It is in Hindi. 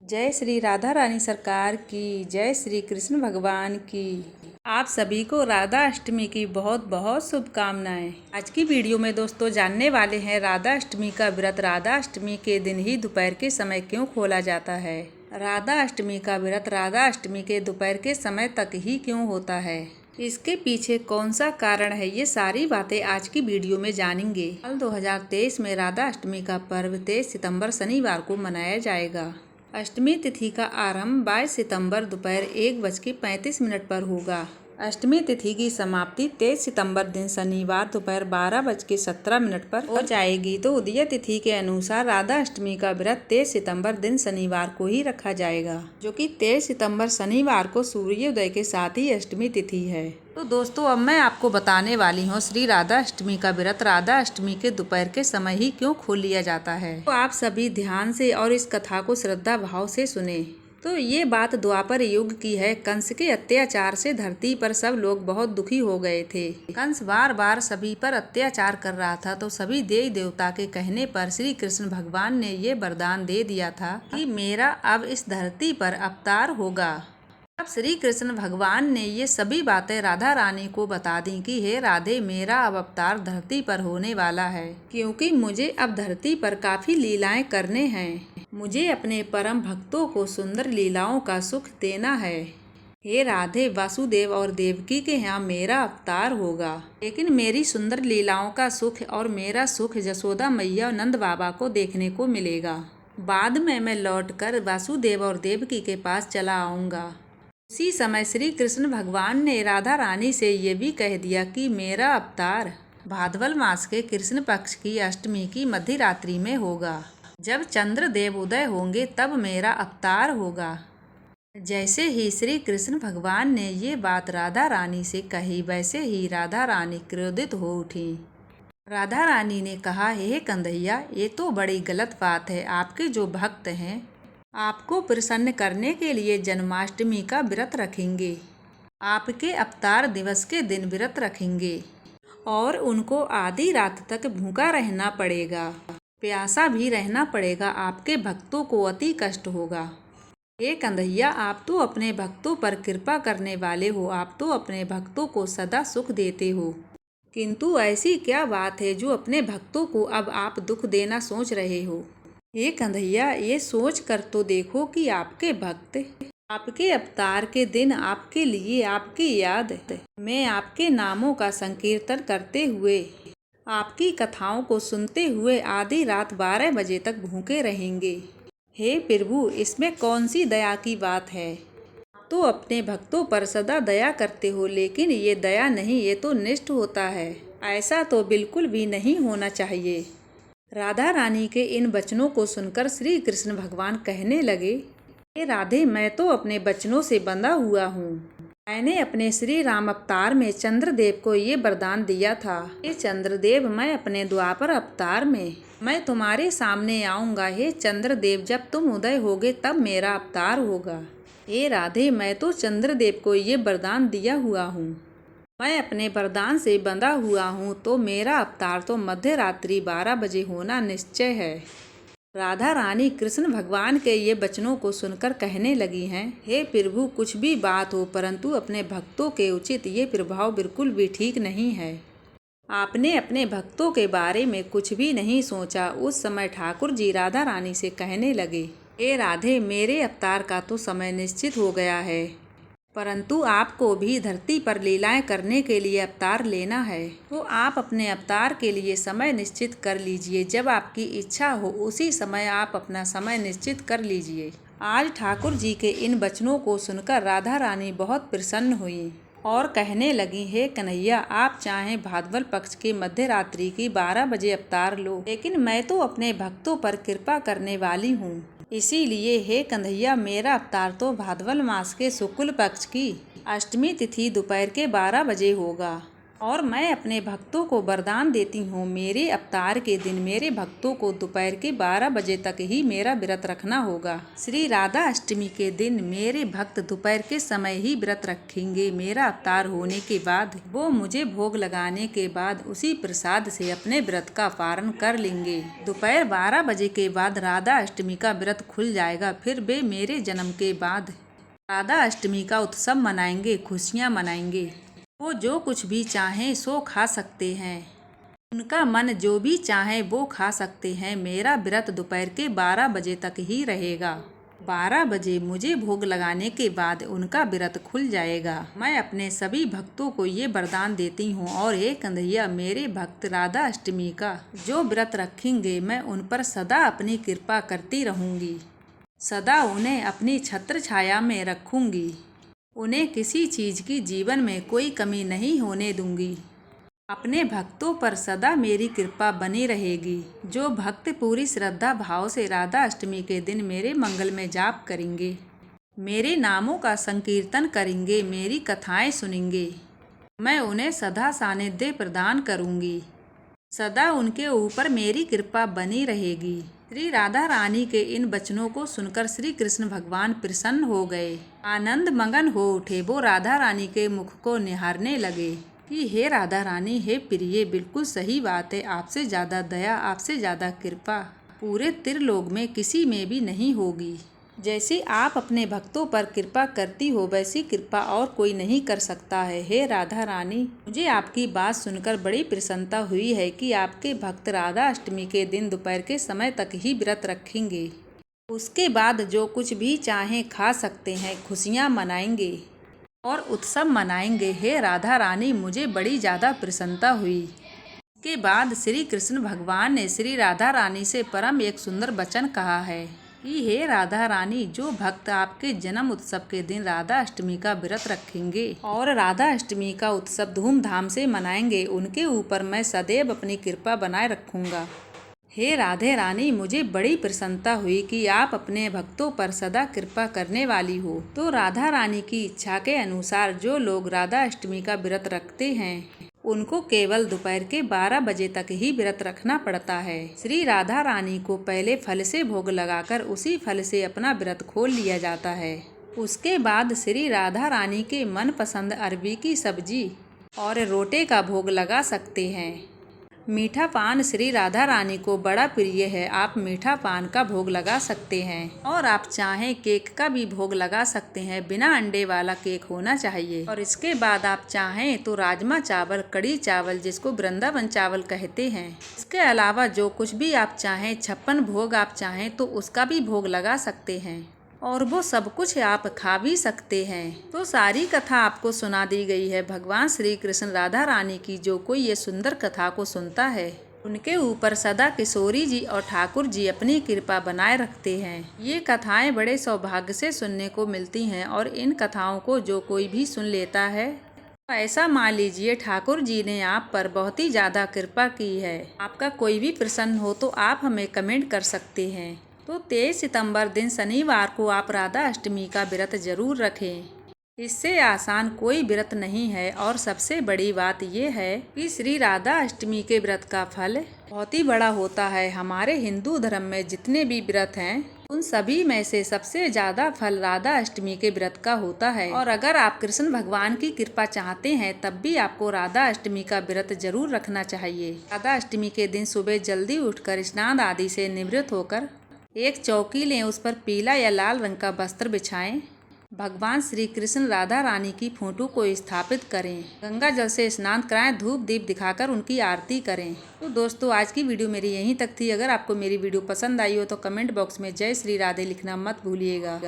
जय श्री राधा रानी सरकार की, जय श्री कृष्ण भगवान की। आप सभी को राधा अष्टमी की बहुत बहुत शुभकामनाएं। आज की वीडियो में दोस्तों जानने वाले हैं राधा अष्टमी का व्रत राधा अष्टमी के दिन ही दोपहर के समय क्यों खोला जाता है। राधा अष्टमी का व्रत राधा अष्टमी के दोपहर के समय तक ही क्यों होता है, इसके पीछे कौन सा कारण है, ये सारी बातें आज की वीडियो में जानेंगे। साल 2023 में राधा अष्टमी का पर्व 23 सितंबर शनिवार को मनाया जाएगा। अष्टमी तिथि का आरंभ 22 सितंबर दोपहर 1:35 पर होगा। अष्टमी तिथि की समाप्ति 23 सितंबर दिन शनिवार दोपहर 12:17 पर हो जाएगी। तो उदय तिथि के अनुसार राधा अष्टमी का व्रत 23 सितंबर दिन शनिवार को ही रखा जाएगा, जो कि 23 सितंबर शनिवार को सूर्योदय के साथ ही अष्टमी तिथि है। तो दोस्तों अब मैं आपको बताने वाली हूँ श्री राधा अष्टमी का व्रत राधा अष्टमी के दोपहर के समय ही क्यों खोल लिया जाता है। तो आप सभी ध्यान से और इस कथा को श्रद्धा भाव से सुने। तो ये बात द्वापर युग की है। कंस के अत्याचार से धरती पर सब लोग बहुत दुखी हो गए थे। कंस बार बार सभी पर अत्याचार कर रहा था, तो सभी देवी देवता के कहने पर श्री कृष्ण भगवान ने ये वरदान दे दिया था कि मेरा अब इस धरती पर अवतार होगा। अब श्री कृष्ण भगवान ने ये सभी बातें राधा रानी को बता दी कि हे राधे, मेरा अब अवतार धरती पर होने वाला है, क्योंकि मुझे अब धरती पर काफी लीलाएं करने हैं। मुझे अपने परम भक्तों को सुंदर लीलाओं का सुख देना है। हे राधे, वासुदेव और देवकी के यहाँ मेरा अवतार होगा, लेकिन मेरी सुंदर लीलाओं का सुख और मेरा सुख जसोदा मैया और नंद बाबा को देखने को मिलेगा। बाद में मैं लौटकर वासुदेव और देवकी के पास चला आऊँगा। उसी समय श्री कृष्ण भगवान ने राधा रानी से ये भी कह दिया कि मेरा अवतार भाद्रपद मास के कृष्ण पक्ष की अष्टमी की मध्य रात्रि में होगा। जब चंद्र देव उदय होंगे तब मेरा अवतार होगा। जैसे ही श्री कृष्ण भगवान ने ये बात राधा रानी से कही, वैसे ही राधा रानी क्रोधित हो उठी। राधा रानी ने कहा, हे कन्हैया, ये तो बड़ी गलत बात है। आपके जो भक्त हैं आपको प्रसन्न करने के लिए जन्माष्टमी का व्रत रखेंगे, आपके अवतार दिवस के दिन व्रत रखेंगे और उनको आधी रात तक भूखा रहना पड़ेगा, प्यासा भी रहना पड़ेगा। आपके भक्तों को अति कष्ट होगा। हे कन्हैया, आप तो अपने भक्तों पर कृपा करने वाले हो, आप तो अपने भक्तों को सदा सुख देते हो, किंतु ऐसी क्या बात है जो अपने भक्तों को अब आप दुख देना सोच रहे हो। हे कन्हैया, ये सोच कर तो देखो कि आपके भक्त आपके अवतार के दिन आपके लिए, आपकी याद में आपके नामों का संकीर्तन करते हुए, आपकी कथाओं को सुनते हुए आधी रात 12 बजे तक भूखे रहेंगे। हे प्रभु, इसमें कौन सी दया की बात है। तो अपने भक्तों पर सदा दया करते हो, लेकिन ये दया नहीं, ये तो निष्ठ होता है। ऐसा तो बिल्कुल भी नहीं होना चाहिए। राधा रानी के इन वचनों को सुनकर श्री कृष्ण भगवान कहने लगे, हे राधे, मैं तो अपने वचनों से बंधा हुआ हूँ। मैंने अपने श्री राम अवतार में चंद्रदेव को ये वरदान दिया था, हे चंद्रदेव, मैं अपने द्वापर अवतार में मैं तुम्हारे सामने आऊँगा। हे चंद्रदेव, जब तुम उदय होगे तब मेरा अवतार होगा। हे राधे, मैं तो चंद्रदेव को ये वरदान दिया हुआ हूँ, मैं अपने वरदान से बंधा हुआ हूँ, तो मेरा अवतार तो मध्य रात्रि 12 बजे होना निश्चय है। राधा रानी कृष्ण भगवान के ये वचनों को सुनकर कहने लगी हैं, हे प्रभु, कुछ भी बात हो, परंतु अपने भक्तों के उचित ये प्रभाव बिल्कुल भी ठीक नहीं है। आपने अपने भक्तों के बारे में कुछ भी नहीं सोचा। उस समय ठाकुर जी राधा रानी से कहने लगे, हे राधे, मेरे अवतार का तो समय निश्चित हो गया है, परंतु आपको भी धरती पर लीलाएं करने के लिए अवतार लेना है, तो आप अपने अवतार के लिए समय निश्चित कर लीजिए। जब आपकी इच्छा हो उसी समय आप अपना समय निश्चित कर लीजिए। आज ठाकुर जी के इन वचनों को सुनकर राधा रानी बहुत प्रसन्न हुई और कहने लगी, हे कन्हैया, आप चाहें भाद्रपद पक्ष की मध्य रात्रि की 12 बजे अवतार लो, लेकिन मैं तो अपने भक्तों पर कृपा करने वाली हूँ, इसीलिए हे कन्हैया, मेरा अवतार तो भाद्रपद मास के शुक्ल पक्ष की अष्टमी तिथि दोपहर के 12 बजे होगा। और मैं अपने भक्तों को वरदान देती हूँ, मेरे अवतार के दिन मेरे भक्तों को दोपहर के 12 बजे तक ही मेरा व्रत रखना होगा। श्री राधा अष्टमी के दिन मेरे भक्त दोपहर के समय ही व्रत रखेंगे। मेरा अवतार होने के बाद वो मुझे भोग लगाने के बाद उसी प्रसाद से अपने व्रत का पारण कर लेंगे। दोपहर 12 बजे के बाद राधा अष्टमी का व्रत खुल जाएगा। फिर वे मेरे जन्म के बाद राधा अष्टमी का उत्सव मनाएंगे, खुशियाँ मनाएंगे। वो जो कुछ भी चाहें सो खा सकते हैं, उनका मन जो भी चाहे वो खा सकते हैं। मेरा व्रत दोपहर के 12 बजे तक ही रहेगा। 12 बजे मुझे भोग लगाने के बाद उनका व्रत खुल जाएगा। मैं अपने सभी भक्तों को ये वरदान देती हूँ और हे कन्हैया, मेरे भक्त राधा अष्टमी का जो व्रत रखेंगे मैं उन पर सदा अपनी कृपा करती रहूँगी, सदा उन्हें अपनी छत्र छाया में रखूँगी। उन्हें किसी चीज़ की जीवन में कोई कमी नहीं होने दूंगी। अपने भक्तों पर सदा मेरी कृपा बनी रहेगी। जो भक्त पूरी श्रद्धा भाव से राधा अष्टमी के दिन मेरे मंगल में जाप करेंगे, मेरे नामों का संकीर्तन करेंगे, मेरी कथाएं सुनेंगे, मैं उन्हें सदा सानिध्य प्रदान करूंगी। सदा उनके ऊपर मेरी कृपा बनी रहेगी। श्री राधा रानी के इन वचनों को सुनकर श्री कृष्ण भगवान प्रसन्न हो गए, आनंद मगन हो उठे। वो राधा रानी के मुख को निहारने लगे कि हे राधा रानी, हे प्रिय, बिल्कुल सही बात है। आपसे ज़्यादा दया, आपसे ज़्यादा कृपा पूरे त्रिलोक में किसी में भी नहीं होगी। जैसे आप अपने भक्तों पर कृपा करती हो वैसी कृपा और कोई नहीं कर सकता है। हे राधा रानी, मुझे आपकी बात सुनकर बड़ी प्रसन्नता हुई है कि आपके भक्त राधा अष्टमी के दिन दोपहर के समय तक ही व्रत रखेंगे। उसके बाद जो कुछ भी चाहें खा सकते हैं, खुशियाँ मनाएंगे और उत्सव मनाएंगे। हे राधा रानी, मुझे बड़ी ज़्यादा प्रसन्नता हुई। के बाद श्री कृष्ण भगवान ने श्री राधा रानी से परम एक सुंदर वचन कहा है कि हे राधा रानी, जो भक्त आपके जन्म उत्सव के दिन राधा अष्टमी का व्रत रखेंगे और राधा अष्टमी का उत्सव धूमधाम से मनाएंगे, उनके ऊपर मैं सदैव अपनी कृपा बनाए रखूंगा। हे राधे रानी, मुझे बड़ी प्रसन्नता हुई कि आप अपने भक्तों पर सदा कृपा करने वाली हो। तो राधा रानी की इच्छा के अनुसार जो लोग राधा अष्टमी का व्रत रखते हैं उनको केवल दोपहर के 12 बजे तक ही व्रत रखना पड़ता है। श्री राधा रानी को पहले फल से भोग लगाकर उसी फल से अपना व्रत खोल लिया जाता है। उसके बाद श्री राधा रानी के मनपसंद अरबी की सब्जी और रोटे का भोग लगा सकते हैं। मीठा पान श्री राधा रानी को बड़ा प्रिय है। आप मीठा पान का भोग लगा सकते हैं और आप चाहें केक का भी भोग लगा सकते हैं। बिना अंडे वाला केक होना चाहिए। और इसके बाद आप चाहें तो राजमा चावल, कड़ी चावल, जिसको वृंदावन चावल कहते हैं, इसके अलावा जो कुछ भी आप चाहें, 56 भोग आप चाहें तो उसका भी भोग लगा सकते हैं और वो सब कुछ आप खा भी सकते हैं। तो सारी कथा आपको सुना दी गई है। भगवान श्री कृष्ण राधा रानी की जो कोई ये सुंदर कथा को सुनता है उनके ऊपर सदा किशोरी जी और ठाकुर जी अपनी कृपा बनाए रखते हैं। ये कथाएं बड़े सौभाग्य से सुनने को मिलती हैं और इन कथाओं को जो कोई भी सुन लेता है तो ऐसा मान लीजिए ठाकुर जी ने आप पर बहुत ही ज़्यादा कृपा की है। आपका कोई भी प्रश्न हो तो आप हमें कमेंट कर सकते हैं। तो 23 सितंबर दिन शनिवार को आप राधा अष्टमी का व्रत जरूर रखें। इससे आसान कोई व्रत नहीं है और सबसे बड़ी बात यह है कि श्री राधा अष्टमी के व्रत का फल बहुत ही बड़ा होता है। हमारे हिंदू धर्म में जितने भी व्रत हैं उन सभी में से सबसे ज़्यादा फल राधा अष्टमी के व्रत का होता है। और अगर आप कृष्ण भगवान की कृपा चाहते हैं तब भी आपको राधा अष्टमी का व्रत जरूर रखना चाहिए। राधा अष्टमी के दिन सुबह जल्दी उठकर स्नान आदि से निवृत्त होकर एक चौकी लें, उस पर पीला या लाल रंग का वस्त्र बिछाएं। भगवान श्री कृष्ण राधा रानी की फोटो को स्थापित करें, गंगा जल से स्नान कराएं, धूप दीप दिखाकर उनकी आरती करें। तो दोस्तों, आज की वीडियो मेरी यहीं तक थी। अगर आपको मेरी वीडियो पसंद आई हो तो कमेंट बॉक्स में जय श्री राधे लिखना मत भूलिएगा।